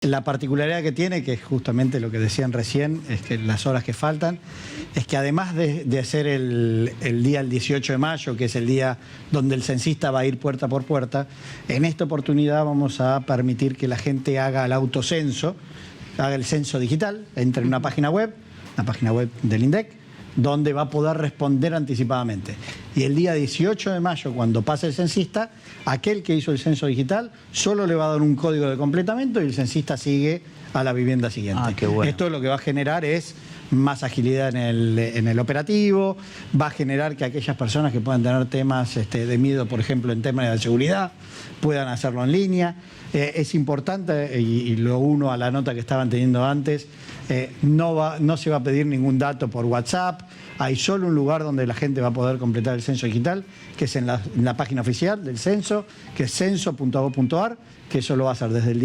La particularidad que tiene, que es justamente lo que decían recién, es que las horas que faltan, es que además de hacer el día el 18 de mayo, que es el día donde el censista va a ir puerta por puerta, en esta oportunidad vamos a permitir que la gente haga el autocenso, haga el censo digital, entre en una página web del INDEC, donde va a poder responder anticipadamente. Y el día 18 de mayo, cuando pase el censista, aquel que hizo el censo digital solo le va a dar un código de completamiento y el censista sigue a la vivienda siguiente. Ah, qué bueno. Esto lo que va a generar es más agilidad en el operativo, va a generar que aquellas personas que puedan tener temas de miedo, por ejemplo, en temas de seguridad, puedan hacerlo en línea. Es importante, y lo uno a la nota que estaban teniendo antes, no se va a pedir ningún dato por WhatsApp. Hay solo un lugar donde la gente va a poder completar el censo digital, que es en la página oficial del censo, que es censo.gov.ar, que eso lo va a hacer desde el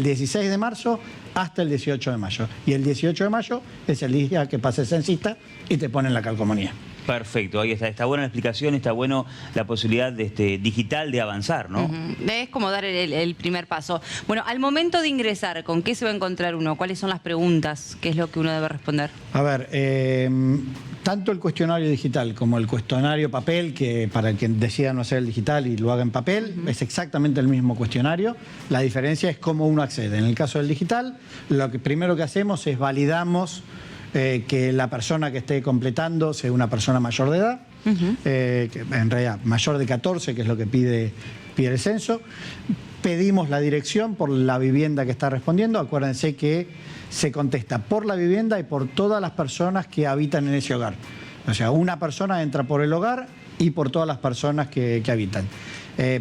16 de marzo hasta el 18 de mayo. Y el 18 de mayo es el día que pasa el censista y te ponen la calcomanía. Perfecto, ahí está. Está buena la explicación, está bueno la posibilidad digital de avanzar, ¿no? Es como dar el primer paso. Bueno, al momento de ingresar, ¿con qué se va a encontrar uno? ¿Cuáles son las preguntas? ¿Qué es lo que uno debe responder? A ver, tanto el cuestionario digital como el cuestionario papel, que para el que decida no hacer el digital y lo haga en papel, es exactamente el mismo cuestionario. La diferencia es cómo uno accede. En el caso del digital, lo que primero que hacemos es validamos que la persona que esté completando sea una persona mayor de edad, que en realidad mayor de 14, que es lo que pide el censo. Pedimos la dirección por la vivienda que está respondiendo. Acuérdense que se contesta por la vivienda y por todas las personas que habitan en ese hogar. O sea, una persona entra por el hogar y por todas las personas que habitan.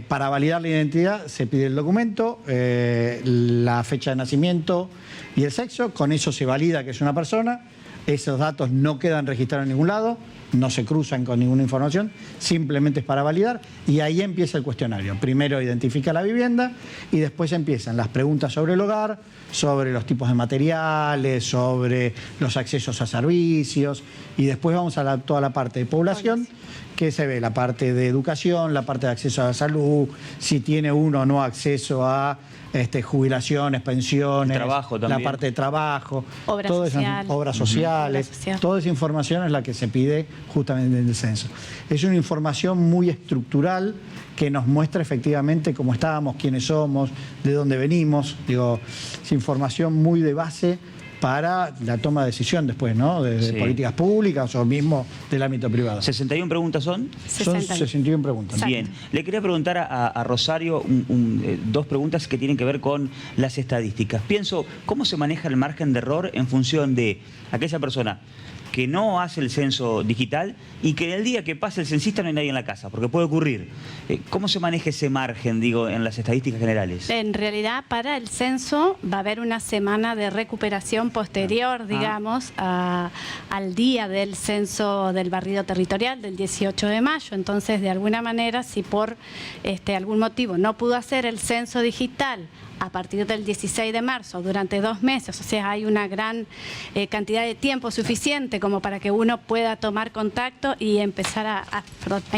Para validar la identidad se pide el documento, la fecha de nacimiento y el sexo. Con eso se valida que es una persona. Esos datos no quedan registrados en ningún lado, no se cruzan con ninguna información, simplemente es para validar y ahí empieza el cuestionario. Primero identifica la vivienda y después empiezan las preguntas sobre el hogar, sobre los tipos de materiales, sobre los accesos a servicios y después vamos a toda la parte de población, que se ve la parte de educación, la parte de acceso a la salud, si tiene uno o no acceso a jubilaciones, pensiones, trabajo también, la parte de trabajo, obras sociales, social. Toda esa información es la que se pide justamente en el censo. Es una información muy estructural que nos muestra efectivamente cómo estábamos, quiénes somos, de dónde venimos. Digo, es información muy de base para la toma de decisión después, ¿no? De políticas públicas o mismo del ámbito privado. ¿61 preguntas son? Son 61 preguntas. Bien. Le quería preguntar a Rosario dos preguntas que tienen que ver con las estadísticas. Pienso, ¿cómo se maneja el margen de error en función de aquella persona que no hace el censo digital y que el día que pase el censista no hay nadie en la casa? Porque puede ocurrir. ¿Cómo se maneja ese margen, digo, en las estadísticas generales? En realidad, para el censo va a haber una semana de recuperación posterior, digamos, al día del censo del barrido territorial, del 18 de mayo. Entonces, de alguna manera, si por algún motivo no pudo hacer el censo digital a partir del 16 de marzo, durante 2 meses, o sea, hay una gran cantidad de tiempo suficiente como para que uno pueda tomar contacto y empezar a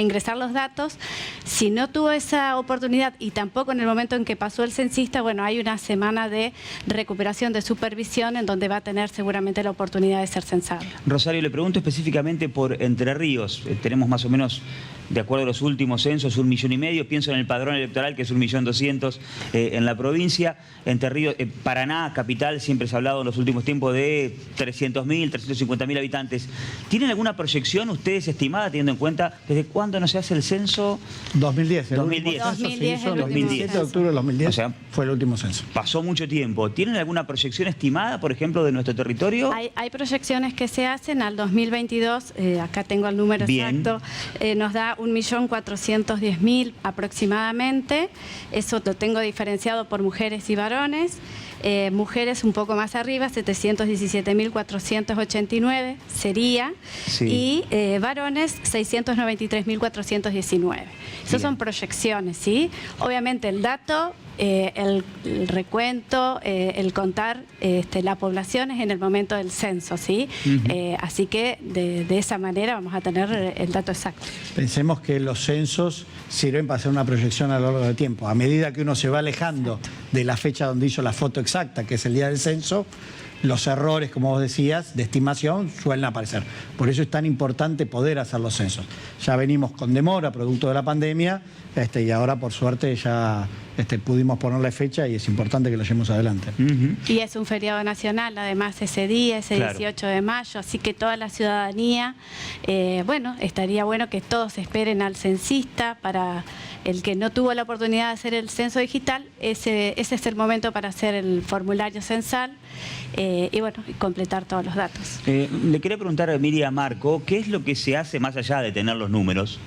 ingresar los datos. Si no tuvo esa oportunidad y tampoco en el momento en que pasó el censista, bueno, hay una semana de recuperación, de supervisión, en donde va a tener seguramente la oportunidad de ser censado. Rosario, le pregunto específicamente por Entre Ríos. Tenemos más o menos, de acuerdo a los últimos censos, 1,5 millones. Pienso en el padrón electoral, que es 1.200.000 en la provincia. Entre Ríos, Paraná, capital, siempre se ha hablado en los últimos tiempos de 300.000, 350.000 habitantes. ¿Tienen alguna proyección ustedes estimada, teniendo en cuenta desde cuándo no se hace el censo? 2010. 2010. 27 de octubre de 2010, o sea, fue el último censo. Pasó mucho tiempo. ¿Tienen alguna proyección estimada, por ejemplo, de nuestro territorio? Hay proyecciones que se hacen al 2022, acá tengo el número exacto, nos da 1.410.000 aproximadamente. Eso lo tengo diferenciado por mujeres y varones. Mujeres un poco más arriba, 717.489 sería, y varones 693.419. Esas son proyecciones, ¿sí? Obviamente el dato el recuento, el contar la población es en el momento del censo, ¿sí? Así que de esa manera vamos a tener el dato exacto. Pensemos que los censos sirven para hacer una proyección a lo largo del tiempo. A medida que uno se va alejando de la fecha donde hizo la foto exacta, que es el día del censo, los errores, como vos decías, de estimación suelen aparecer. Por eso es tan importante poder hacer los censos. Ya venimos con demora, producto de la pandemia, y ahora, por suerte, ya pudimos ponerle fecha y es importante que lo llevemos adelante. Y es un feriado nacional, además, ese día, ese 18 de mayo, así que toda la ciudadanía, bueno, estaría bueno que todos esperen al censista. Para el que no tuvo la oportunidad de hacer el censo digital, ese es el momento para hacer el formulario censal y bueno, completar todos los datos. Le quería preguntar a Miriam Marco, ¿qué es lo que se hace más allá de tener los números?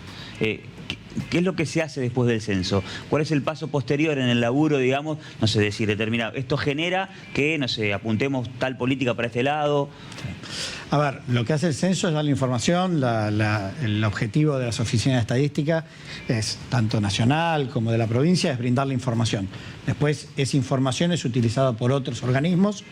¿Qué es lo que se hace después del censo? ¿Cuál es el paso posterior en el laburo, digamos? No sé, decir determinado. Esto genera que, no sé, apuntemos tal política para este lado. A ver, lo que hace el censo es dar la información. El objetivo de las oficinas de estadística es tanto nacional como de la provincia, es brindar la información. Después, esa información es utilizada por otros organismos,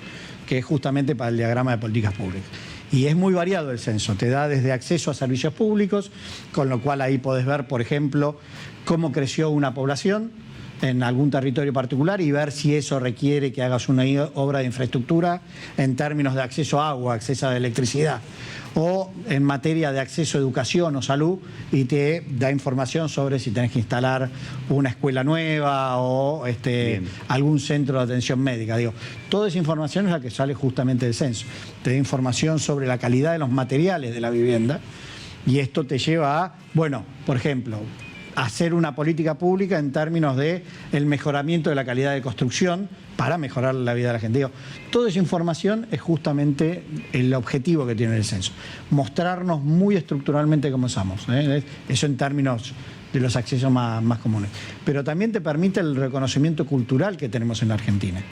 que es justamente para el diagrama de políticas públicas. Y es muy variado el censo, te da desde acceso a servicios públicos, con lo cual ahí podés ver, por ejemplo, cómo creció una población en algún territorio particular y ver si eso requiere que hagas una obra de infraestructura en términos de acceso a agua, acceso a electricidad, o en materia de acceso a educación o salud, y te da información sobre si tenés que instalar una escuela nueva o algún centro de atención médica. Digo, toda esa información es la que sale justamente del censo. Te da información sobre la calidad de los materiales de la vivienda y esto te lleva a, bueno, por ejemplo, hacer una política pública en términos de el mejoramiento de la calidad de construcción para mejorar la vida de la gente. Digo, toda esa información es justamente el objetivo que tiene el censo. Mostrarnos muy estructuralmente cómo somos. Eso en términos de los accesos más comunes. Pero también te permite el reconocimiento cultural que tenemos en la Argentina.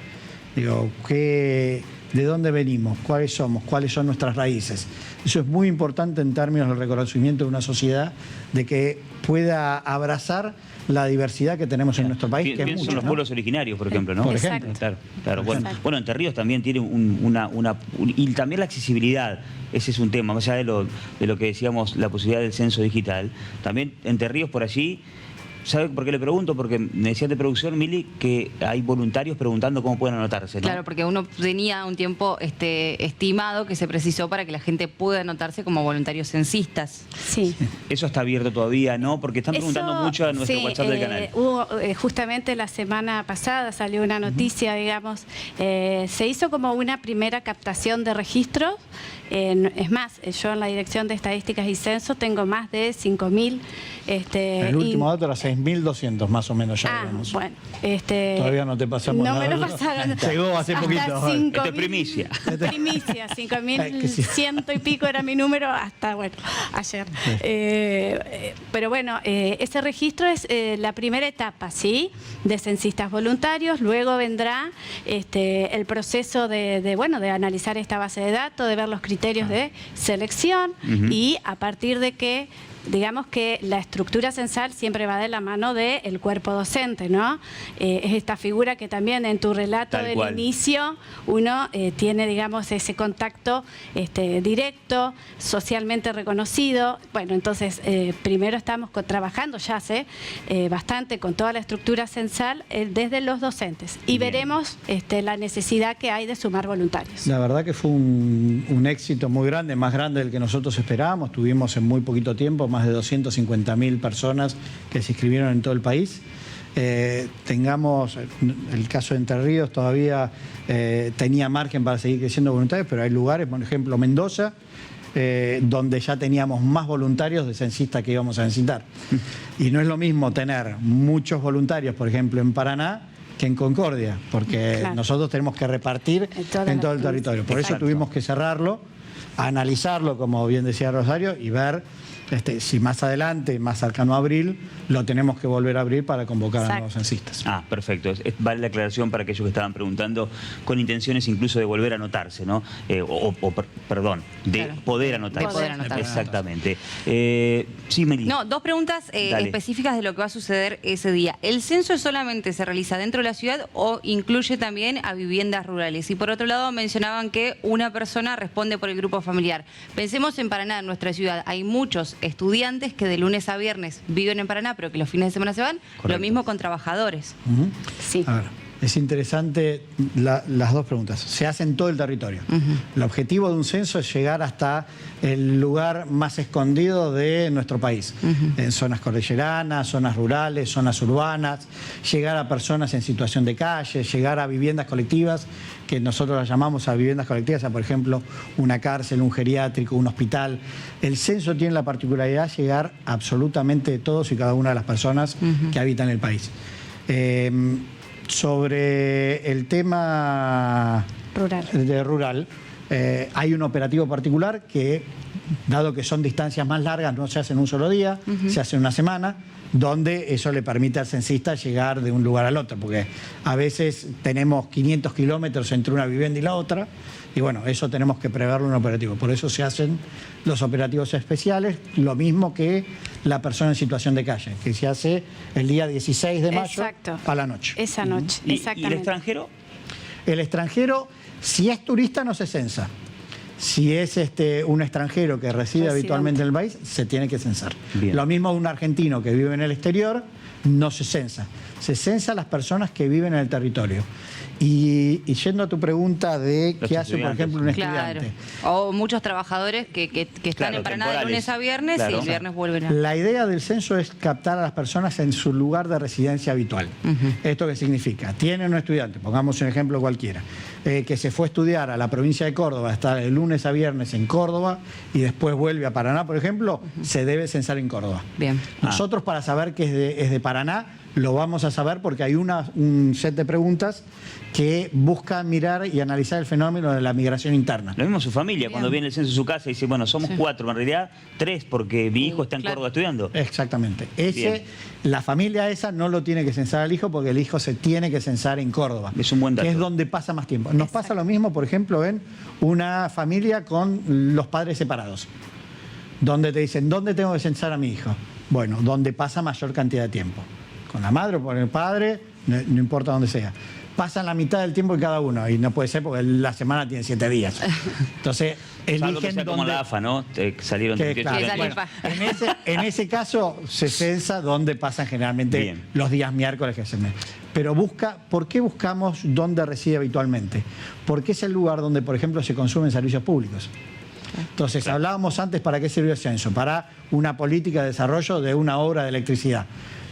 Digo, ¿de dónde venimos? ¿Cuáles somos? ¿Cuáles son nuestras raíces? Eso es muy importante en términos del reconocimiento de una sociedad, de que pueda abrazar la diversidad que tenemos en nuestro país. Que Pienso es mucho, en los ¿no? pueblos originarios, por ejemplo, ¿no? Por ejemplo. Claro. Bueno, Entre Ríos también tiene y también la accesibilidad. Ese es un tema, más allá de lo que decíamos, la posibilidad del censo digital. También Entre Ríos por allí. ¿Sabe por qué le pregunto? Porque me decían de producción, Mili, que hay voluntarios preguntando cómo pueden anotarse, ¿no? Claro, porque uno tenía un tiempo estimado que se precisó para que la gente pueda anotarse como voluntarios censistas. Sí. Eso está abierto todavía, ¿no? Porque están preguntando mucho a nuestro WhatsApp del canal. Hubo, justamente la semana pasada salió una noticia, digamos, se hizo como una primera captación de registros. Es más, yo en la Dirección de Estadísticas y Censo tengo más de 5.000. El último dato era 6.200 más o menos ya. Bueno, todavía no te pasamos no nada. me lo pasaron. Llegó hace Hasta poquito. 5.000. Esto es primicia. Primicia, Que sí. 5.100 y pico era mi número hasta, bueno, ayer. Pero bueno, ese registro es la primera etapa, ¿sí? De censistas voluntarios. Luego vendrá el proceso de analizar esta base de datos, de ver los criterios de selección y a partir de que digamos que la estructura censal siempre va de la mano del cuerpo docente, ¿no? Es esta figura que también en tu relato Tal del cual. inicio uno tiene, digamos, ese contacto directo, socialmente reconocido. Bueno, entonces primero estamos trabajando ya hace bastante con toda la estructura censal desde los docentes y Bien. veremos la necesidad que hay de sumar voluntarios. La verdad que fue un éxito muy grande, más grande del que nosotros esperábamos. Tuvimos en muy poquito tiempo más de 250.000 personas que se inscribieron en todo el país. Tengamos el caso de Entre Ríos, todavía tenía margen para seguir creciendo voluntarios, pero hay lugares, por ejemplo Mendoza, donde ya teníamos más voluntarios de censistas que íbamos a necesitar. Y no es lo mismo tener muchos voluntarios, por ejemplo, en Paraná, que en Concordia, porque Claro. nosotros tenemos que repartir en todo el territorio. Por eso Exacto. tuvimos que cerrarlo analizarlo, como bien decía Rosario, y ver si más adelante, más cercano a abril, lo tenemos que volver a abrir para convocar a Exacto. nuevos censistas. Ah, perfecto. Vale la aclaración para aquellos que estaban preguntando con intenciones incluso de volver a anotarse, ¿no? Perdón, de Claro. poder anotarse. De poder anotarse. Exactamente. Sí, Meli. No, dos preguntas Dale. específicas de lo que va a suceder ese día. ¿El censo solamente se realiza dentro de la ciudad o incluye también a viviendas rurales? Y por otro lado mencionaban que una persona responde por el grupo familiar. Pensemos en Paraná, en nuestra ciudad. Hay muchos estudiantes que de lunes a viernes viven en Paraná, pero que los fines de semana se van. Correcto. Lo mismo con trabajadores. Ujú. Sí. A ver, es interesante las dos preguntas. Se hace en todo el territorio. El objetivo de un censo es llegar hasta el lugar más escondido de nuestro país. En zonas cordilleranas, zonas rurales, zonas urbanas, llegar a personas en situación de calle, llegar a viviendas colectivas, que nosotros las llamamos a viviendas colectivas, por ejemplo, una cárcel, un geriátrico, un hospital. El censo tiene la particularidad de llegar absolutamente a todos y cada una de las personas que habitan el país. Sobre el tema rural, hay un operativo particular que, dado que son distancias más largas, no se hace en un solo día, se hace en una semana, donde eso le permite al censista llegar de un lugar al otro, porque a veces tenemos 500 kilómetros entre una vivienda y la otra, y bueno, eso tenemos que preverlo en un operativo. Por eso se hacen los operativos especiales, lo mismo que la persona en situación de calle, que se hace el día 16 de mayo Exacto. a la noche. Esa noche, ¿Y exactamente. el extranjero? El extranjero, si es turista, no se censa. Si es un extranjero que reside Residente. habitualmente en el país, se tiene que censar. Bien. Lo mismo un argentino que vive en el exterior, no se censa. Se censa a las personas que viven en el territorio. Y yendo a tu pregunta de Los qué hace, por estudiantes. ejemplo, un Claro. estudiante. O muchos trabajadores que están Claro, en Paraná de temporales. lunes a viernes Claro. y el viernes vuelven a... La idea del censo es captar a las personas en su lugar de residencia habitual. ¿Esto qué significa? Tiene un estudiante, pongamos un ejemplo cualquiera, que se fue a estudiar a la provincia de Córdoba, está de lunes a viernes en Córdoba y después vuelve a Paraná, por ejemplo, se debe censar en Córdoba. Bien. Nosotros, para saber que es de Paraná, lo vamos a saber porque hay un set de preguntas que busca mirar y analizar el fenómeno de la migración interna. Lo mismo su familia, Bien. cuando viene el censo de su casa y dice, bueno, somos 4, en realidad 3, porque mi hijo está en claro. Córdoba estudiando. Exactamente. Bien. La familia esa no lo tiene que censar al hijo porque el hijo se tiene que censar en Córdoba. Es un buen dato. Que es donde pasa más tiempo. Nos pasa lo mismo, por ejemplo, en una familia con los padres separados. Donde te dicen, ¿dónde tengo que censar a mi hijo? Bueno, donde pasa mayor cantidad de tiempo. Con la madre o con el padre, no importa dónde sea. Pasan la mitad del tiempo en cada uno y no puede ser porque la semana tiene 7 días. Entonces, Salvo que eligen sea como dónde... la AFA, ¿no? Salieron Que, 38 claro, estudiantes. bueno, en ese caso se censa donde pasan generalmente Bien. los días miércoles que se me. Pero ¿por qué buscamos dónde reside habitualmente? Porque es el lugar donde, por ejemplo, se consumen servicios públicos. Entonces, hablábamos antes para qué sirvió el censo, para una política de desarrollo de una obra de electricidad.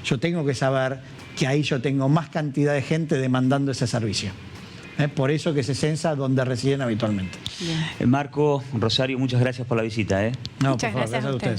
Yo tengo que saber que ahí yo tengo más cantidad de gente demandando ese servicio. Por eso que se censa donde residen habitualmente. Marco, Rosario, muchas gracias por la visita. No, Muchas por favor, gracias a ustedes.